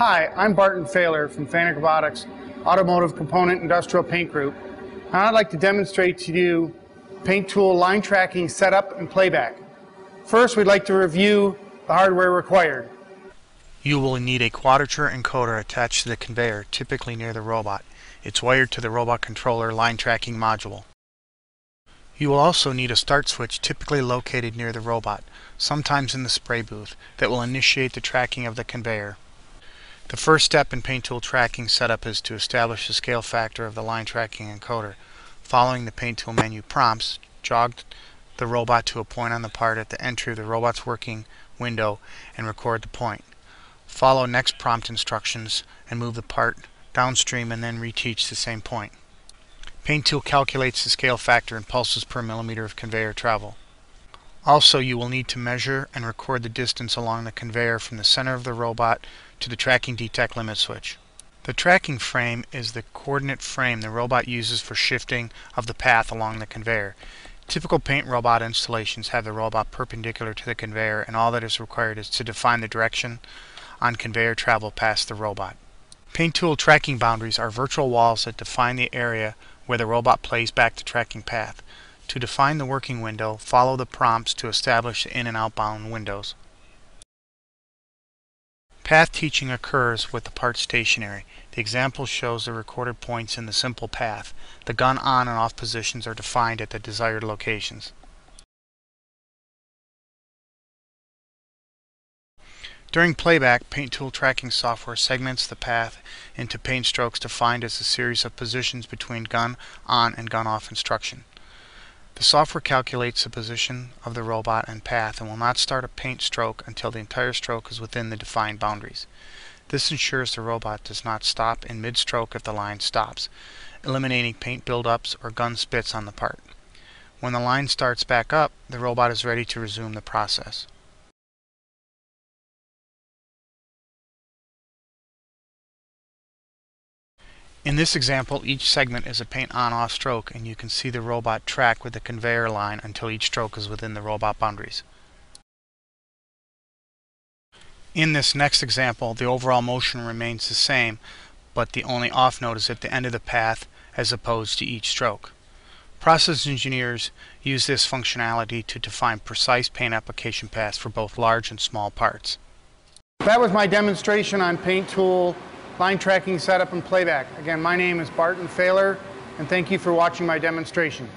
Hi, I'm Barton Failer from FANUC Robotics, Automotive Component Industrial Paint Group. And I'd like to demonstrate to you PaintTOOL line tracking setup and playback. First, we'd like to review the hardware required. You will need a quadrature encoder attached to the conveyor, typically near the robot. It's wired to the robot controller line tracking module. You will also need a start switch typically located near the robot, sometimes in the spray booth, that will initiate the tracking of the conveyor. The first step in PaintTOOL tracking setup is to establish the scale factor of the line tracking encoder. Following the PaintTOOL menu prompts, jog the robot to a point on the part at the entry of the robot's working window and record the point. Follow next prompt instructions and move the part downstream and then reteach the same point. PaintTOOL calculates the scale factor in pulses per millimeter of conveyor travel. Also, you will need to measure and record the distance along the conveyor from the center of the robot to the tracking detect limit switch. The tracking frame is the coordinate frame the robot uses for shifting of the path along the conveyor. Typical paint robot installations have the robot perpendicular to the conveyor, and all that is required is to define the direction on conveyor travel past the robot. PaintTOOL tracking boundaries are virtual walls that define the area where the robot plays back the tracking path. To define the working window, follow the prompts to establish the in- and outbound windows. Path teaching occurs with the part stationary. The example shows the recorded points in the simple path. The gun on and off positions are defined at the desired locations. During playback, PaintTOOL tracking software segments the path into paint strokes defined as a series of positions between gun on and gun off instruction. The software calculates the position of the robot and path and will not start a paint stroke until the entire stroke is within the defined boundaries. This ensures the robot does not stop in mid-stroke if the line stops, eliminating paint buildups or gun spits on the part. When the line starts back up, the robot is ready to resume the process. In this example, each segment is a paint on-off stroke, and you can see the robot track with the conveyor line until each stroke is within the robot boundaries. In this next example, the overall motion remains the same, but the only off node is at the end of the path as opposed to each stroke. Process engineers use this functionality to define precise paint application paths for both large and small parts. That was my demonstration on PaintTOOL line tracking setup and playback. Again, my name is Barton Failer, and thank you for watching my demonstration.